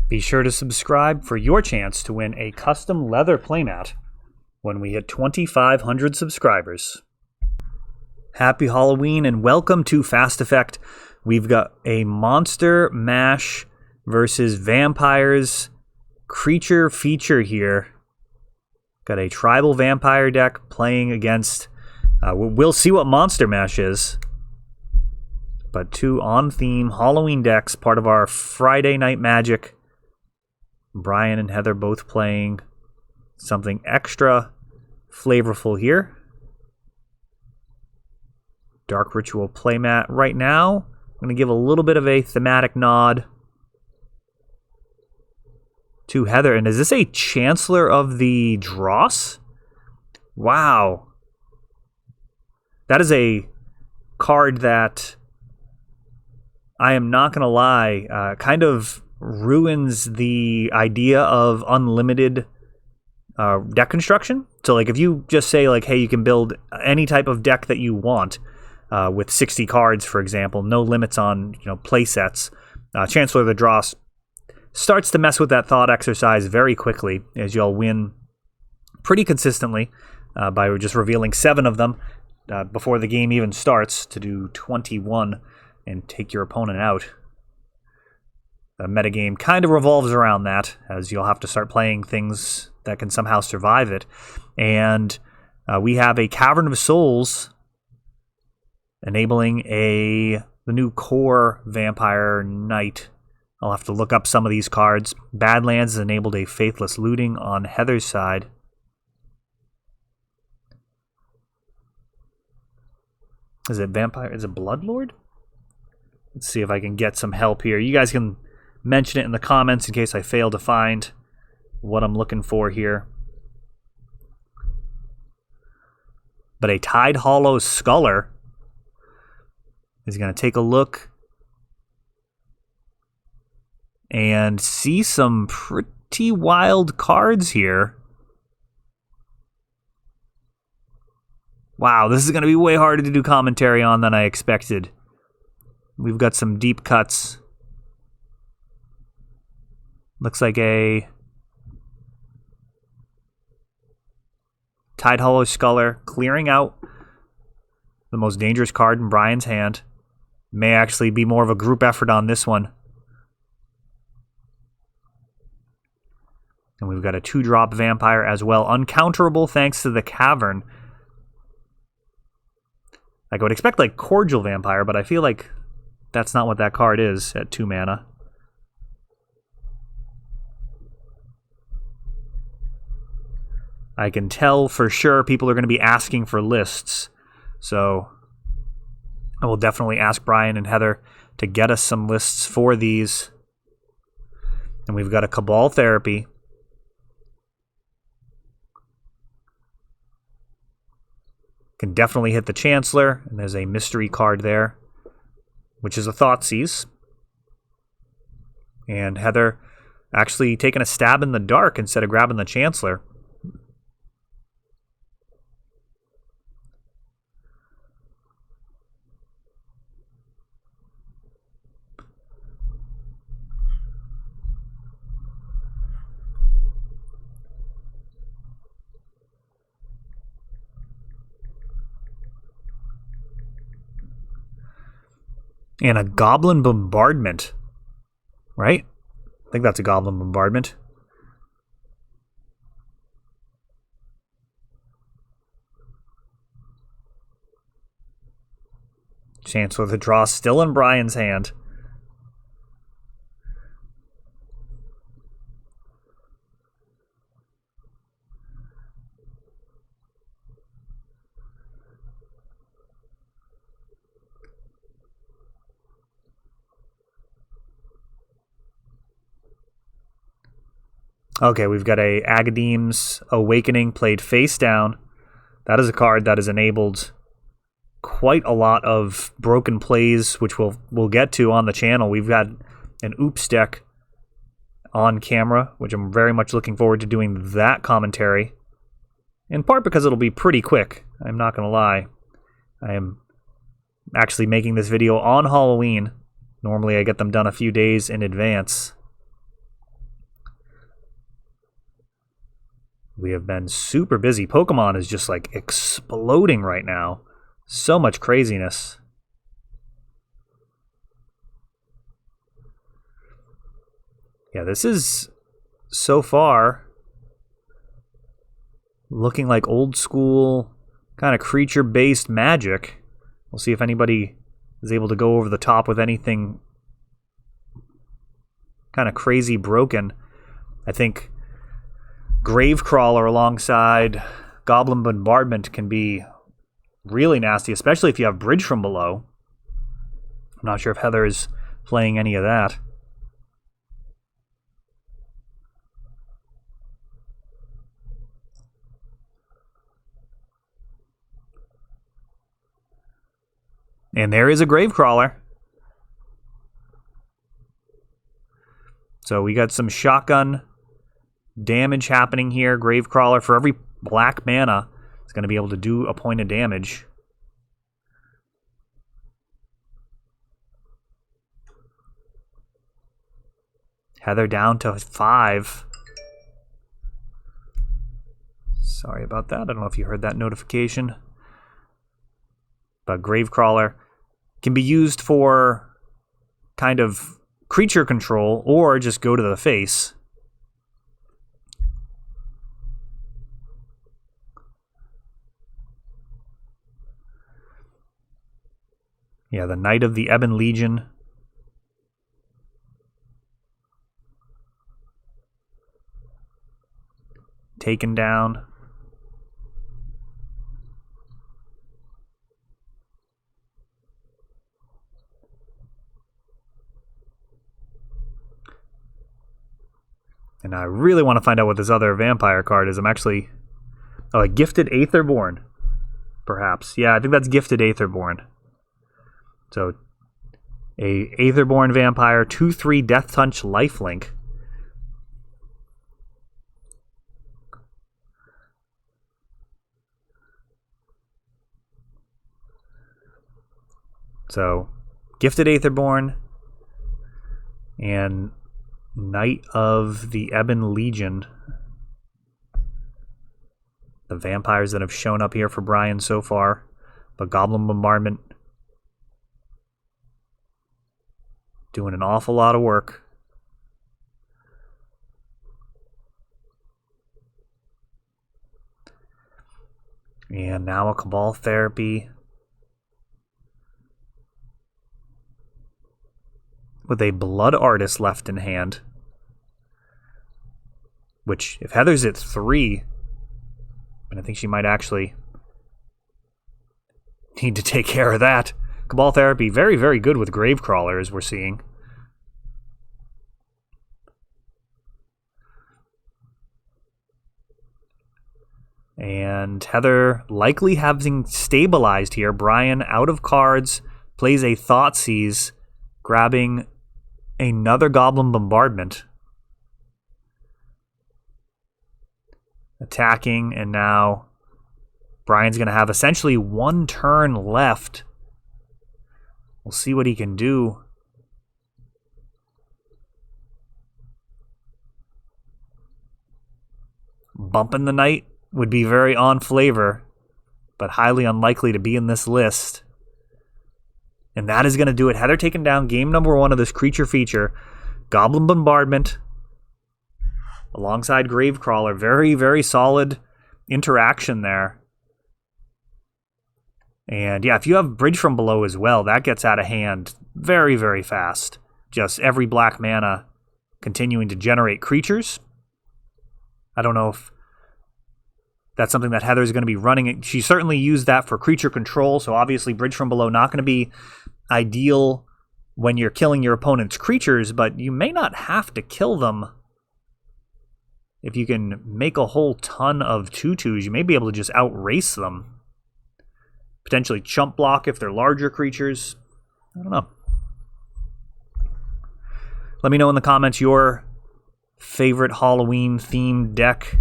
Be sure to subscribe for your chance to win a custom leather playmat when we hit 2,500 subscribers. Happy Halloween and welcome to Fast Effect. We've got a Monster Mash versus Vampires creature feature here. Got a tribal vampire deck playing against, we'll see what Monster Mash is. But two on-theme Halloween decks, part of our Friday Night Magic. Brian and Heather both playing something extra flavorful here. Dark Ritual playmat right now. I'm going to give a little bit of a thematic nod to Heather. And is this a Chancellor of the Dross? Wow. That is a card that, I am not going to lie, kind of ruins the idea of unlimited deck construction. So like if you just say like, hey, you can build any type of deck that you want with 60 cards, for example, no limits on play sets, Chancellor of the Dross starts to mess with that thought exercise very quickly, as you'll win pretty consistently by just revealing 7 of them before the game even starts to do 21 and take your opponent out. The metagame kind of revolves around that, as you'll have to start playing things that can somehow survive it. And we have a Cavern of Souls enabling the new core Vampire Knight. I'll have to look up some of these cards. Badlands has enabled a Faithless Looting on Heather's side. Is it Vampire? Is it Bloodlord? Let's see if I can get some help here. You guys can mention it in the comments in case I fail to find what I'm looking for here. But a Tide Hollow Sculler is going to take a look and see some pretty wild cards here. Wow, this is going to be way harder to do commentary on than I expected. We've got some deep cuts. Looks like a Tide Hollow Sculler clearing out the most dangerous card in Brian's hand. May actually be more of a group effort on this one. And we've got a 2-drop Vampire as well. Uncounterable thanks to the Cavern. I would expect like Cordial Vampire, but I feel like that's not what that card is at 2 mana. I can tell for sure people are going to be asking for lists. So I will definitely ask Brian and Heather to get us some lists for these. And we've got a Cabal Therapy. Can definitely hit the Chancellor. And there's a mystery card there, which is a Thoughtseize. And Heather actually taking a stab in the dark instead of grabbing the Chancellor. And a Goblin Bombardment, right? I think that's a Goblin Bombardment. Chancellor of the Dross still in Brian's hand. Okay, we've got a Agadeem's Awakening played face down. That is a card that has enabled quite a lot of broken plays, which we'll get to on the channel. We've got an Oops deck on camera, which I'm very much looking forward to doing that commentary. In part because it'll be pretty quick. I'm not going to lie. I am actually making this video on Halloween. Normally I get them done a few days in advance. we have been super busy. Pokemon is just like exploding right now. So much craziness. Yeah, this is so far looking like old school kind of creature-based Magic. We'll see if anybody is able to go over the top with anything kind of crazy broken. I think Gravecrawler alongside Goblin Bombardment can be really nasty, especially if you have Bridge from Below. I'm not sure if Heather is playing any of that. And there is a Gravecrawler. So we got some shotgun damage happening here. Gravecrawler, for every black mana, is going to be able to do a point of damage. Heather down to 5. Sorry about that. I don't know if you heard that notification. But Gravecrawler can be used for kind of creature control or just go to the face. Yeah, the Knight of the Ebon Legion. Taken down. And I really want to find out what this other vampire card is. I'm actually... Oh, a Gifted Aetherborn, perhaps. Yeah, I think that's Gifted Aetherborn. So, a Aetherborn vampire, 2/3 Death Touch lifelink. So, Gifted Aetherborn and Knight of the Ebon Legion. The vampires that have shown up here for Brian so far. But Goblin Bombardment doing an awful lot of work. And now a Cabal Therapy with a Blood Artist left in hand. Which, if Heather's at 3, and I think she might actually need to take care of that. Cabal Therapy, very, very good with Gravecrawler, as we're seeing. And Heather likely having stabilized here. Brian out of cards, plays a Thoughtseize, grabbing another Goblin Bombardment. Attacking, and now Brian's going to have essentially 1 turn left. We'll see what he can do. Bumping the Knight would be very on flavor, but highly unlikely to be in this list. And that is going to do it. Heather taking down game number 1 of this creature feature. Goblin Bombardment alongside Gravecrawler. Very, very solid interaction there. And yeah, if you have Bridge from Below as well, that gets out of hand very, very fast. Just every black mana continuing to generate creatures. I don't know if that's something that Heather's going to be running. She certainly used that for creature control, so obviously Bridge from Below not going to be ideal when you're killing your opponent's creatures, but you may not have to kill them. If you can make a whole ton of 2/2s, you may be able to just outrace them. Potentially chump block if they're larger creatures. I don't know. Let me know in the comments your favorite Halloween-themed deck.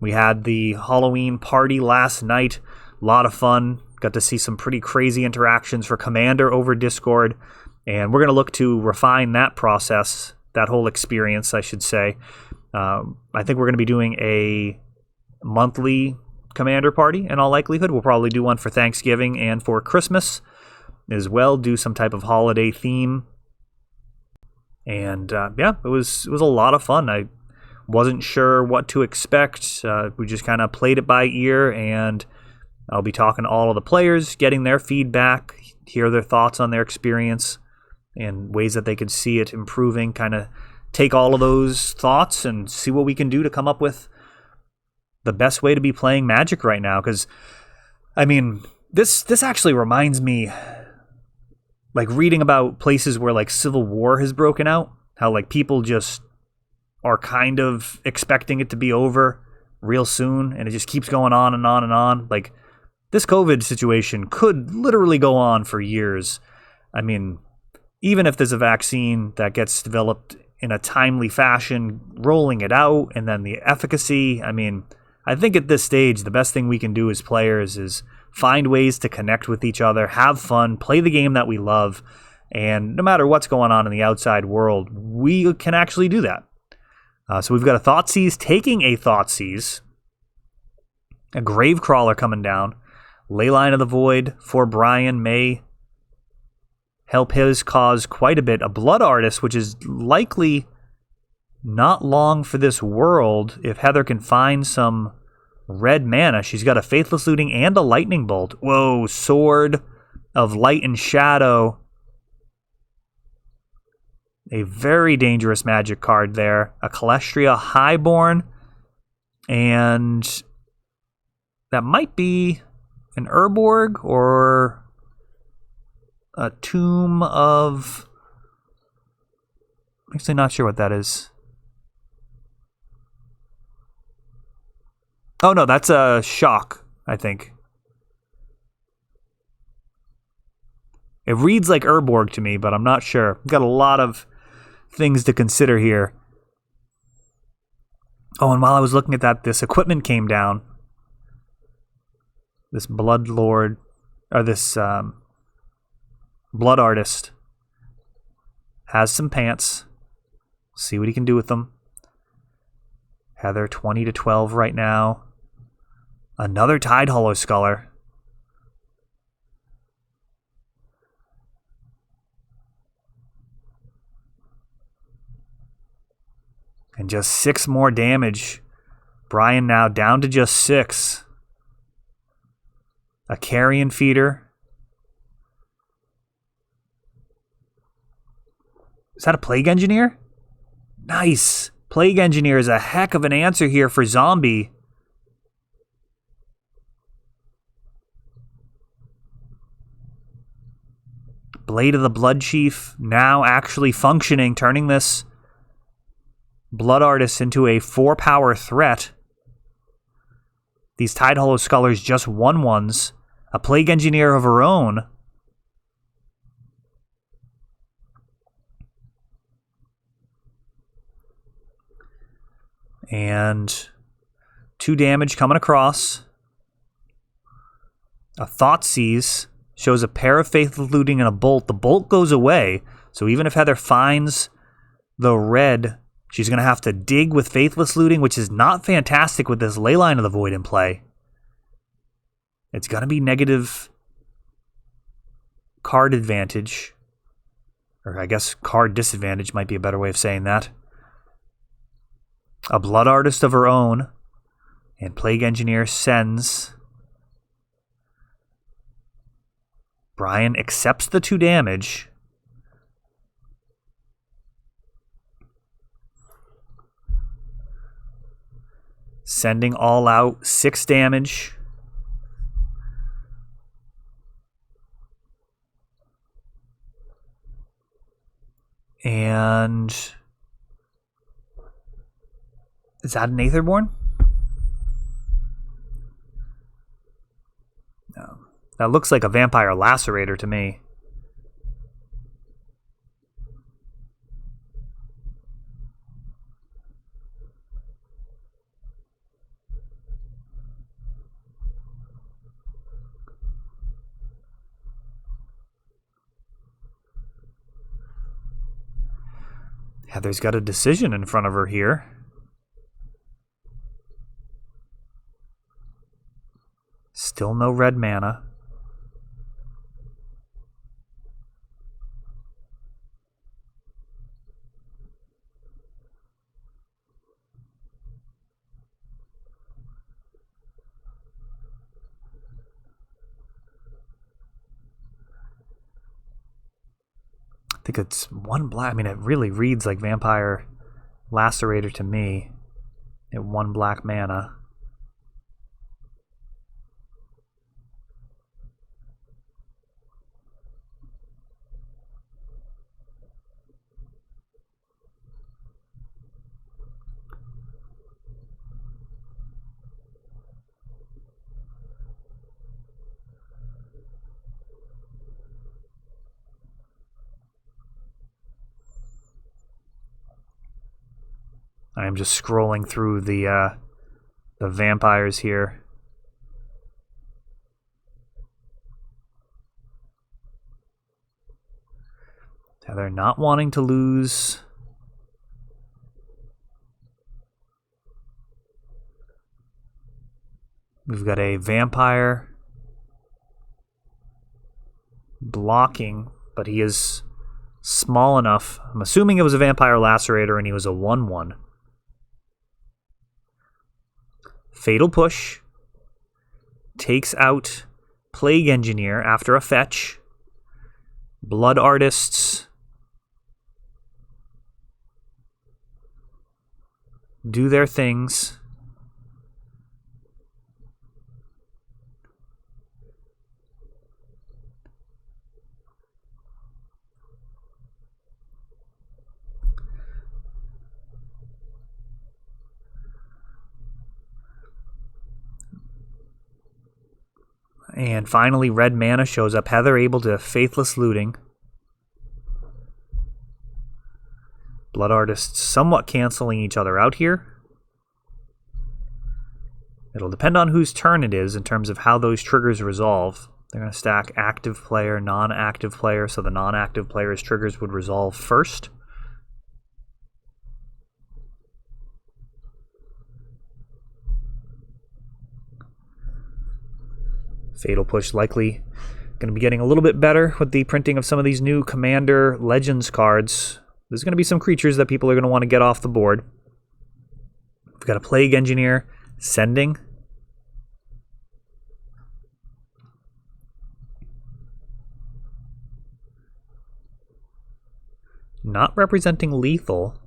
We had the Halloween party last night. A lot of fun. Got to see some pretty crazy interactions for Commander over Discord. And we're going to look to refine that process, that whole experience, I should say. I think we're going to be doing a monthly commander party in all likelihood. We'll probably do one for Thanksgiving and for Christmas as well, do some type of holiday theme. And yeah, it was a lot of fun. I wasn't sure what to expect. We just kind of played it by ear, and I'll be talking to all of the players, getting their feedback, hear their thoughts on their experience and ways that they could see it improving, kind of take all of those thoughts and see what we can do to come up with the best way to be playing Magic right now. Because, I mean, this actually reminds me, like, reading about places where, like, civil war has broken out, how, like, people just are kind of expecting it to be over real soon, and it just keeps going on and on and on. Like, this COVID situation could literally go on for years. I mean, even if there's a vaccine that gets developed in a timely fashion, rolling it out, and then the efficacy, I mean, I think at this stage, the best thing we can do as players is find ways to connect with each other, have fun, play the game that we love, and no matter what's going on in the outside world, we can actually do that. So we've got a Thoughtseize taking a Thoughtseize, a Gravecrawler coming down, Leyline of the Void for Brian may help his cause quite a bit. A Blood Artist, which is likely not long for this world if Heather can find some red mana. She's got a Faithless Looting and a Lightning Bolt. Whoa, Sword of Light and Shadow. A very dangerous Magic card there. A Calestria Highborn. And that might be an Urborg or a Tomb of... I'm actually not sure what that is. Oh no, that's a Shock, I think. It reads like Urborg to me, but I'm not sure. We've got a lot of things to consider here. Oh, and while I was looking at that, this equipment came down. This Blood Lord, or this Blood Artist has some pants. See what he can do with them. Heather 20-12 right now. Another Tidehollow Sculler. And just 6 more damage. Brian now down to just 6. A Carrion Feeder. Is that a Plague Engineer? Nice. Plague Engineer is a heck of an answer here for Zombie. Blade of the Blood Chief now actually functioning, turning this Blood Artist into a 4-power threat. These Tidehollow Scullers just 1/1s. A Plague Engineer of her own. And 2 damage coming across. A Thoughtseize shows a pair of Faithless Looting and a Bolt. The Bolt goes away, so even if Heather finds the red, she's going to have to dig with Faithless Looting, which is not fantastic with this Leyline of the Void in play. It's going to be negative card advantage. Or I guess card disadvantage might be a better way of saying that. A Blood Artist of her own. And Plague Engineer sends. Brian accepts the 2 damage. Sending all out 6 damage. And is that an Aetherborn? No. That looks like a Vampire Lacerator to me. Heather's got a decision in front of her here. Still no red mana. I think it's one black. I mean, it really reads like Vampire Lacerator to me. At one black mana. I am just scrolling through the vampires here. Now they're not wanting to lose. We've got a vampire blocking, but he is small enough. I'm assuming it was a Vampire Lacerator and he was a 1/1. Fatal Push takes out Plague Engineer after a fetch. Blood Artists do their things. And finally, red mana shows up. Heather able to Faithless Looting. Blood Artists somewhat canceling each other out here. It'll depend on whose turn it is in terms of how those triggers resolve. They're going to stack active player, non-active player, so the non-active player's triggers would resolve first. Fatal Push likely going to be getting a little bit better with the printing of some of these new Commander Legends cards. There's going to be some creatures that people are going to want to get off the board. We've got a Plague Engineer sending. Not representing lethal.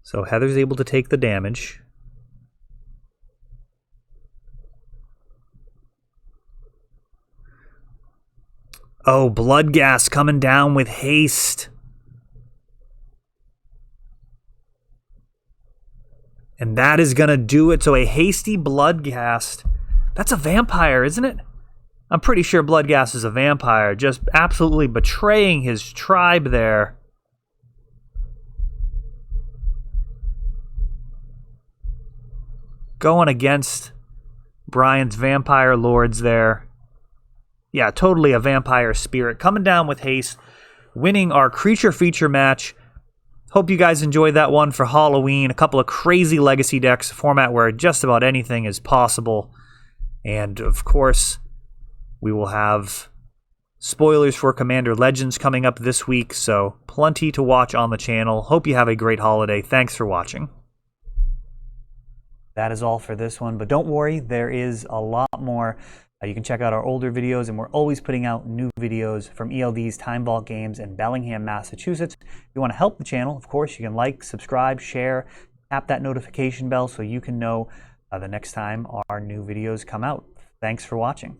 So Heather's able to take the damage. Oh, Bloodghast coming down with haste. And that is going to do it. So a hasty Bloodghast. That's a vampire, isn't it? I'm pretty sure Bloodghast is a vampire. Just absolutely betraying his tribe there. Going against Brian's vampire lords there. Yeah, totally a vampire spirit. Coming down with haste. Winning our creature feature match. Hope you guys enjoyed that one for Halloween. A couple of crazy legacy decks. A format where just about anything is possible. And, of course, we will have spoilers for Commander Legends coming up this week. So, plenty to watch on the channel. Hope you have a great holiday. Thanks for watching. That is all for this one. But don't worry, there is a lot more. You can check out our older videos, and we're always putting out new videos from ELD's Time Vault Games in Bellingham, Massachusetts. If you want to help the channel, of course, you can like, subscribe, share, tap that notification bell so you can know the next time our new videos come out. Thanks for watching.